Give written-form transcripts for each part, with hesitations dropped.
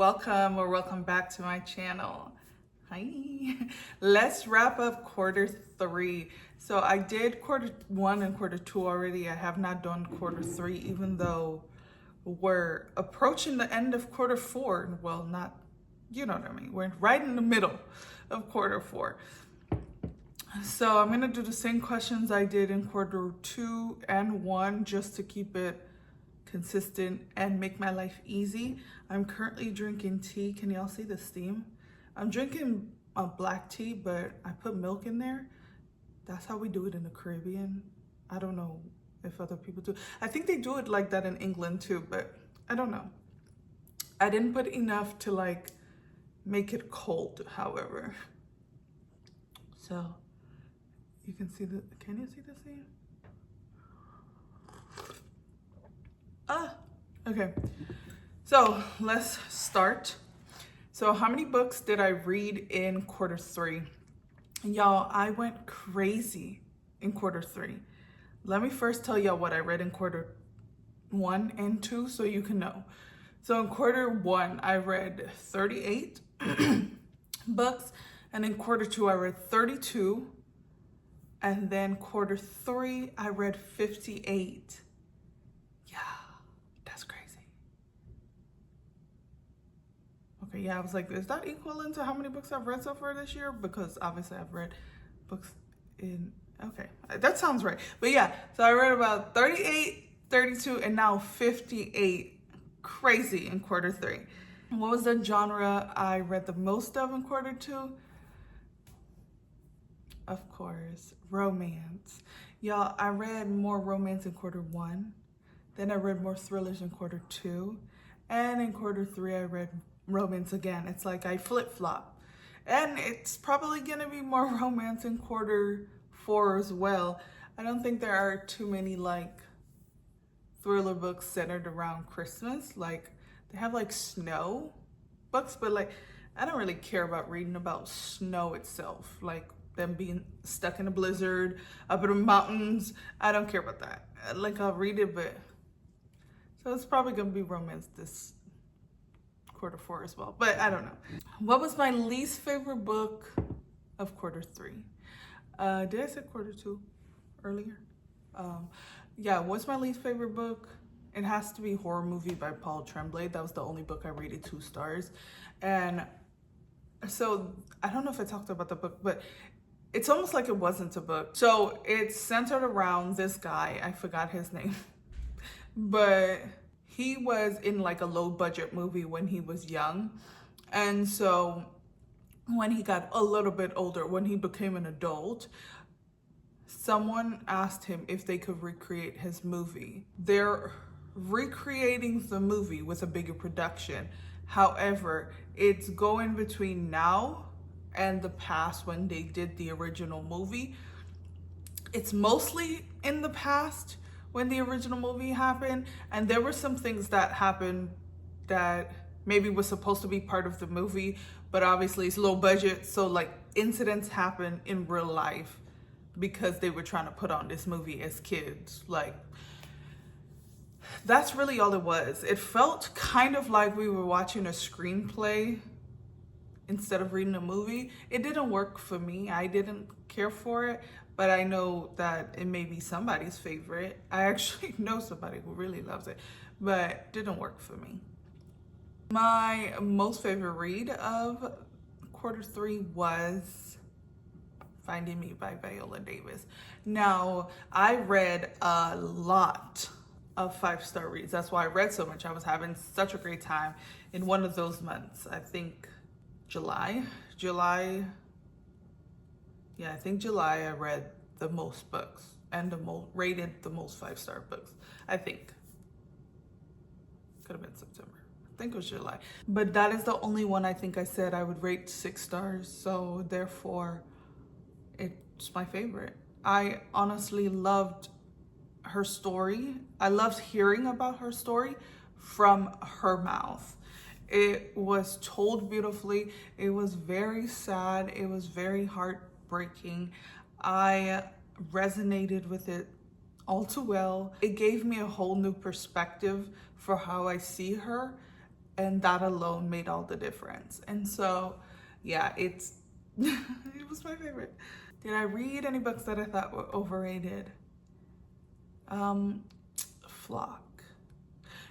Welcome or welcome back to my channel. Hi. Let's wrap up quarter three. So I did quarter one and quarter two already. I have not done quarter three, even though we're approaching the end of quarter four. Well, not, you know what I mean. We're right in the middle of quarter four. So I'm gonna do the same questions I did in quarter two and one just to keep it consistent and make my life easy. I'm currently drinking tea. Can y'all see the steam? I'm drinking a black tea, but I put milk in there. That's how we do it in the Caribbean. I don't know if other people do. I think they do it like that in England too, but I don't know. I didn't put enough to like make it cold, however. So you can see the, can you see the steam? Okay, so let's start. So how many books did I read in quarter three? Y'all, I went crazy in quarter three. Let me first tell y'all what I read in quarter one and two so you can know. So in quarter one, I read 38 books, and in quarter two, I read 32. And then quarter three, I read 58. Yeah, that's crazy. Okay, yeah, I was like, is that equivalent to how many books I've read so far this year? Because obviously I've read books in, okay, that sounds right. But yeah, so I read about 38, 32, and now 58. Crazy in quarter three. What was the genre I read the most of in quarter two? Of course, romance. Y'all, I read more romance in quarter one. Then I read more thrillers in quarter two. And in quarter three, I read romance again. It's like I flip-flop. And it's probably gonna be more romance in quarter four as well. I don't think there are too many like thriller books centered around Christmas. Like they have like snow books, but like I don't really care about reading about snow itself. Like them being stuck in a blizzard, up in the mountains. I don't care about that. Like I'll read it, but so it's probably gonna be romance this quarter four as well, but I don't know. What was my least favorite book of quarter three? Did I say quarter two earlier? Yeah, what's my least favorite book? It has to be Horror Movie by Paul Tremblay. That was the only book I rated 2 stars. And so I don't know if I talked about the book, but it's almost like it wasn't a book. So it's centered around this guy, I forgot his name, but he was in like a low budget movie when he was young. And so when he got a little bit older, when he became an adult, someone asked him if they could recreate his movie. They're recreating the movie with a bigger production. However, it's going between now and the past when they did the original movie. It's mostly in the past when the original movie happened, and there were some things that happened that maybe was supposed to be part of the movie, but obviously it's low budget, so like incidents happen in real life because they were trying to put on this movie as kids. Like that's really all it was. It felt kind of like we were watching a screenplay instead of reading a movie. It didn't work for me. I didn't care for it, but I know that it may be somebody's favorite. I actually know somebody who really loves it, but it didn't work for me. My most favorite read of quarter three was Finding Me by Viola Davis. Now, I read a lot of 5-star reads. That's why I read so much. I was having such a great time in one of those months. I think July, yeah, I think July I read the most books and rated the most 5-star books. I think. Could have been September. I think it was July. But that is the only one I think I said I would rate 6 stars. So therefore, it's my favorite. I honestly loved her story. I loved hearing about her story from her mouth. It was told beautifully. It was very sad. It was very heartbreaking. I resonated with it all too well. It gave me a whole new perspective for how I see her and that alone made all the difference. And so, yeah, it's it was my favorite. Did I read any books that I thought were overrated? Flock.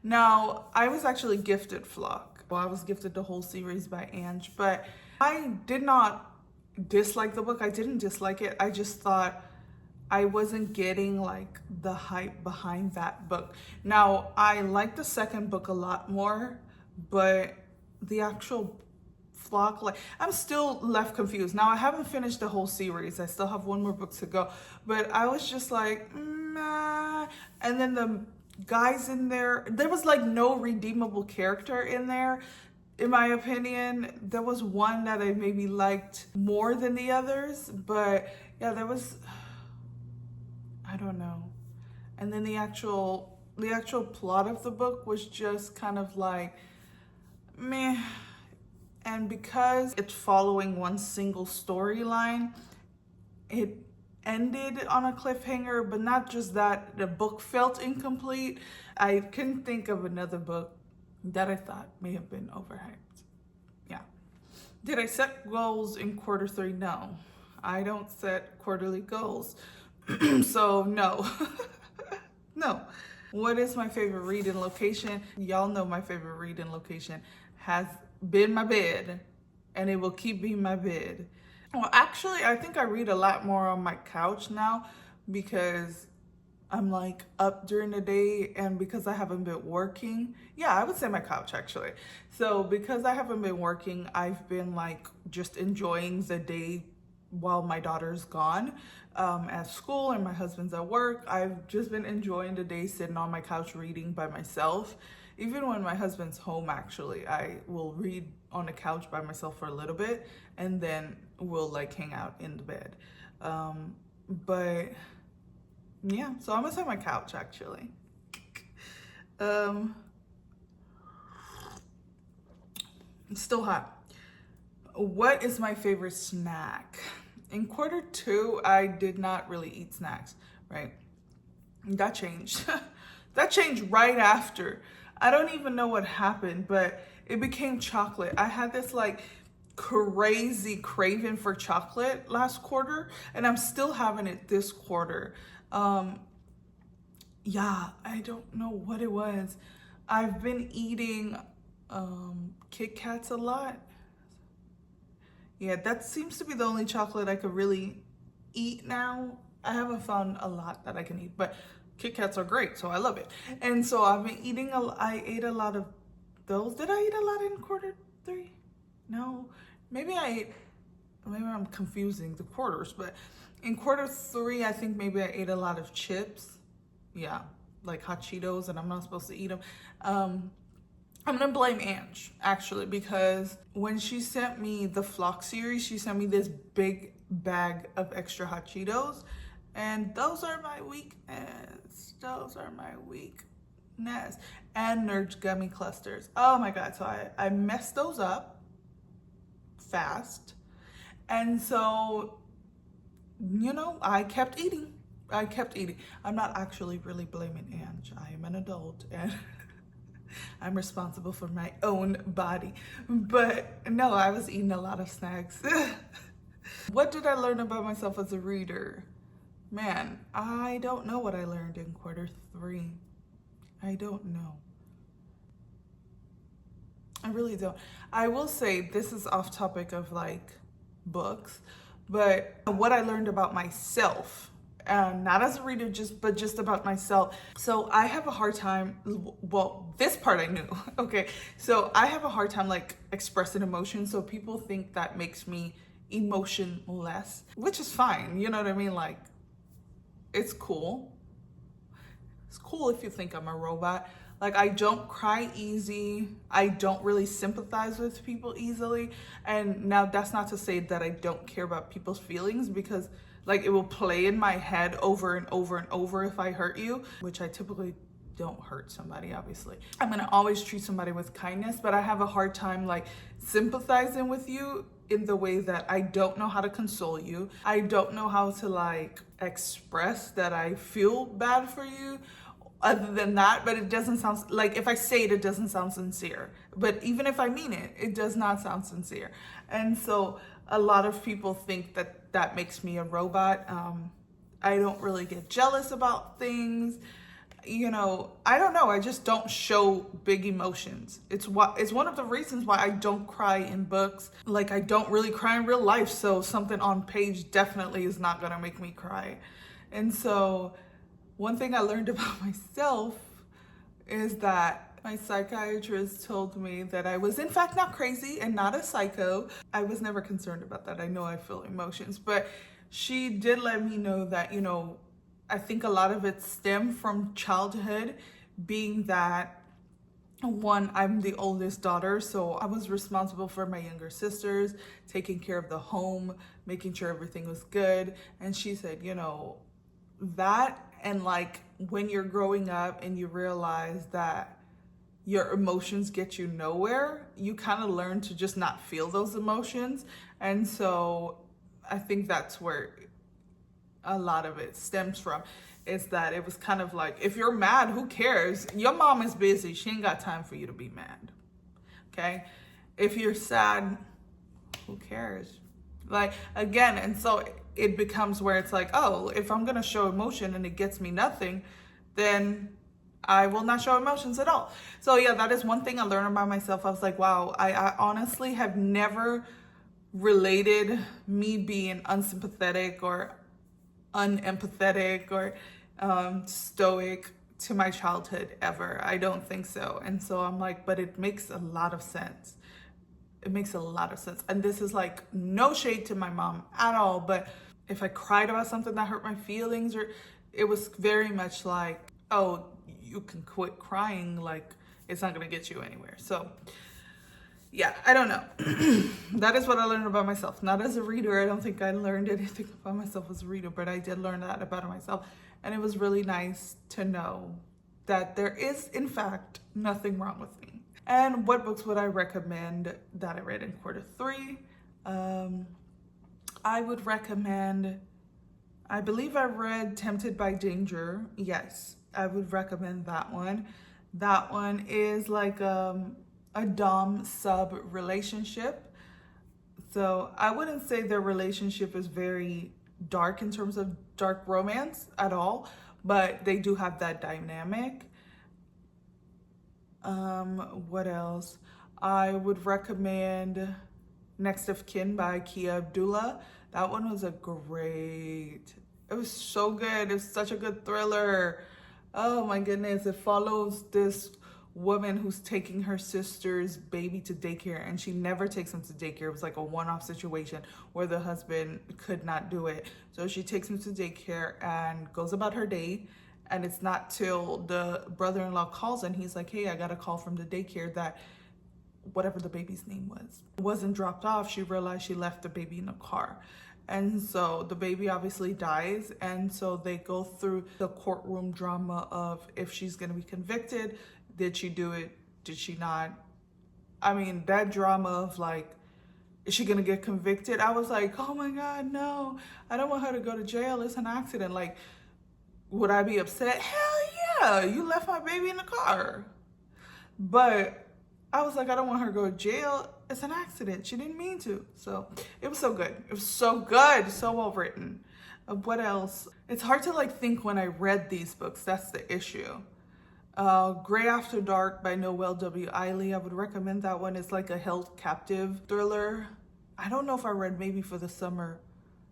Now, I was actually gifted Flock. Well, I was gifted the whole series by Ange, but I did not dislike the book. I didn't dislike it. I just thought I wasn't getting like the hype behind that book. Now, I like the second book a lot more, but the actual Flock, like, I'm still left confused. Now, I haven't finished the whole series. I still have one more book to go, but I was just like, nah. And then the guys in there was like no redeemable character in there. In my opinion, there was one that I maybe liked more than the others, but yeah, there was, I don't know. And then the actual plot of the book was just kind of like meh. And because it's following one single storyline, it ended on a cliffhanger, but not just that, the book felt incomplete. I couldn't think of another book that I thought may have been overhyped. Yeah. Did I set goals in quarter 3? No. I don't set quarterly goals. So no. No. What is my favorite reading location? Y'all know my favorite reading location has been my bed, and it will keep being my bed. Well, actually, I think I read a lot more on my couch now because I'm like up during the day, and because I haven't been working. Yeah, I would say my couch actually. So because I haven't been working, I've been like just enjoying the day while my daughter's gone at school and my husband's at work. I've just been enjoying the day sitting on my couch reading by myself. Even when my husband's home, actually, I will read on the couch by myself for a little bit, and then we'll like hang out in the bed. But yeah, so I'm gonna say my couch actually. It's still hot. What is my favorite snack? In quarter 2, I did not really eat snacks, right? That changed. That changed right after. I don't even know what happened, but it became chocolate. I had this like crazy craving for chocolate last quarter, and I'm still having it this quarter. Yeah, I don't know what it was. I've been eating Kit Kats a lot. Yeah, that seems to be the only chocolate I could really eat now. I haven't found a lot that I can eat, but Kit Kats are great, so I love it. And so I've been eating, I ate a lot of those. Did I eat a lot in quarter 3? No, maybe I'm confusing the quarters, but in quarter 3, I think maybe I ate a lot of chips. Yeah, like hot Cheetos, and I'm not supposed to eat them. I'm gonna blame Ange, actually, because when she sent me the Flock series, she sent me this big bag of extra hot Cheetos, and those are my weakness. Those are my weakness. And Nerds gummy clusters. Oh my God, so I messed those up fast. And so, you know, I kept eating. I'm not actually really blaming Ange. I am an adult and I'm responsible for my own body. But no, I was eating a lot of snacks. What did I learn about myself as a reader? Man, I don't know what I learned in quarter 3. I don't know. I really don't. I will say this is off topic of like books, but what I learned about myself, not as a reader, but just about myself. So I have a hard time, well, this part I knew, okay. So I have a hard time like expressing emotion. So people think that makes me emotionless, which is fine. You know what I mean? Like, it's cool. It's cool if you think I'm a robot. Like, I don't cry easy. I don't really sympathize with people easily. And now that's not to say that I don't care about people's feelings, because like it will play in my head over and over and over if I hurt you, which I typically don't hurt somebody, obviously. I'm gonna always treat somebody with kindness, but I have a hard time like sympathizing with you in the way that I don't know how to console you. I don't know how to like express that I feel bad for you. other than that, but it doesn't sound like, if I say it, it doesn't sound sincere. But even if I mean it, it does not sound sincere. And so a lot of people think that that makes me a robot. I don't really get jealous about things. I don't know. I just don't show big emotions. It's one of the reasons why I don't cry in books. Like, I don't really cry in real life. So something on page definitely is not going to make me cry. And so one thing I learned about myself is that my psychiatrist told me that I was in fact not crazy and not a psycho. I was never concerned about that. I know I feel emotions, but she did let me know that, I think a lot of it stemmed from childhood, being that, one, I'm the oldest daughter, so I was responsible for my younger sisters, taking care of the home, making sure everything was good. And she said, that, and like when you're growing up and you realize that your emotions get you nowhere, you kind of learn to just not feel those emotions. And so I think that's where a lot of it stems from, is that it was kind of like, if you're mad, who cares? Your mom is busy. She ain't got time for you to be mad. Okay? If you're sad, who cares? Like, again, and so it becomes where it's like, oh, if I'm going to show emotion and it gets me nothing, then I will not show emotions at all. So yeah, that is one thing I learned about myself. I was like, wow, I honestly have never related me being unsympathetic or unempathetic or stoic to my childhood ever. I don't think so. And so I'm like, but it makes a lot of sense. It makes a lot of sense. And this is like no shade to my mom at all, but if I cried about something that hurt my feelings, or it was very much like, oh, you can quit crying, like it's not gonna get you anywhere. So yeah, I don't know. That is what I learned about myself. Not as a reader. I don't think I learned anything about myself as a reader, but I did learn that about myself. And it was really nice to know that there is, in fact, nothing wrong with me. And what books would I recommend that I read in quarter three? I would recommend, I believe I read Tempted by Danger. Yes, I would recommend that one. That one is like a dom sub relationship. So I wouldn't say their relationship is very dark in terms of dark romance at all, but they do have that dynamic. What else? I would recommend Next of Kin by Kia Abdullah. That one was it was so good. It was such a good thriller. Oh my goodness. It follows this woman who's taking her sister's baby to daycare, and she never takes him to daycare. It was like a one-off situation where the husband could not do it. So she takes him to daycare and goes about her day. And it's not till the brother-in-law calls and he's like, hey, I got a call from the daycare that whatever the baby's name wasn't dropped off. She realized she left the baby in the car. And so the baby obviously dies. And so they go through the courtroom drama of if she's going to be convicted. Did she do it? Did she not? I mean, that drama of like, is she going to get convicted? I was like, oh my God, no, I don't want her to go to jail. It's an accident. Like, would I be upset? Hell yeah, you left my baby in the car. But I was like, I don't want her to go to jail. It's an accident. She didn't mean to. So it was so good. It was so good. So well written. What else? It's hard to like think when I read these books. That's the issue. Gray After Dark by Noelle W. Eiley. I would recommend that one. It's like a held captive thriller. I don't know if I read Maybe for the Summer.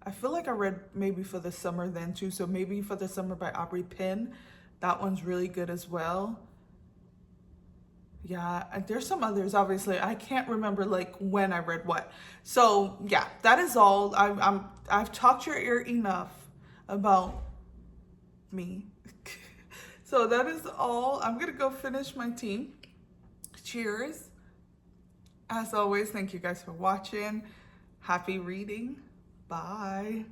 I feel like I read Maybe for the Summer then too. So Maybe for the Summer by Aubrey Penn. That one's really good as well. Yeah, there's some others, obviously. I can't remember like when I read what. So yeah, that is all. I've talked your ear enough about me. So that is all. I'm gonna go finish my tea. Cheers. As always, thank you guys for watching. Happy reading. Bye.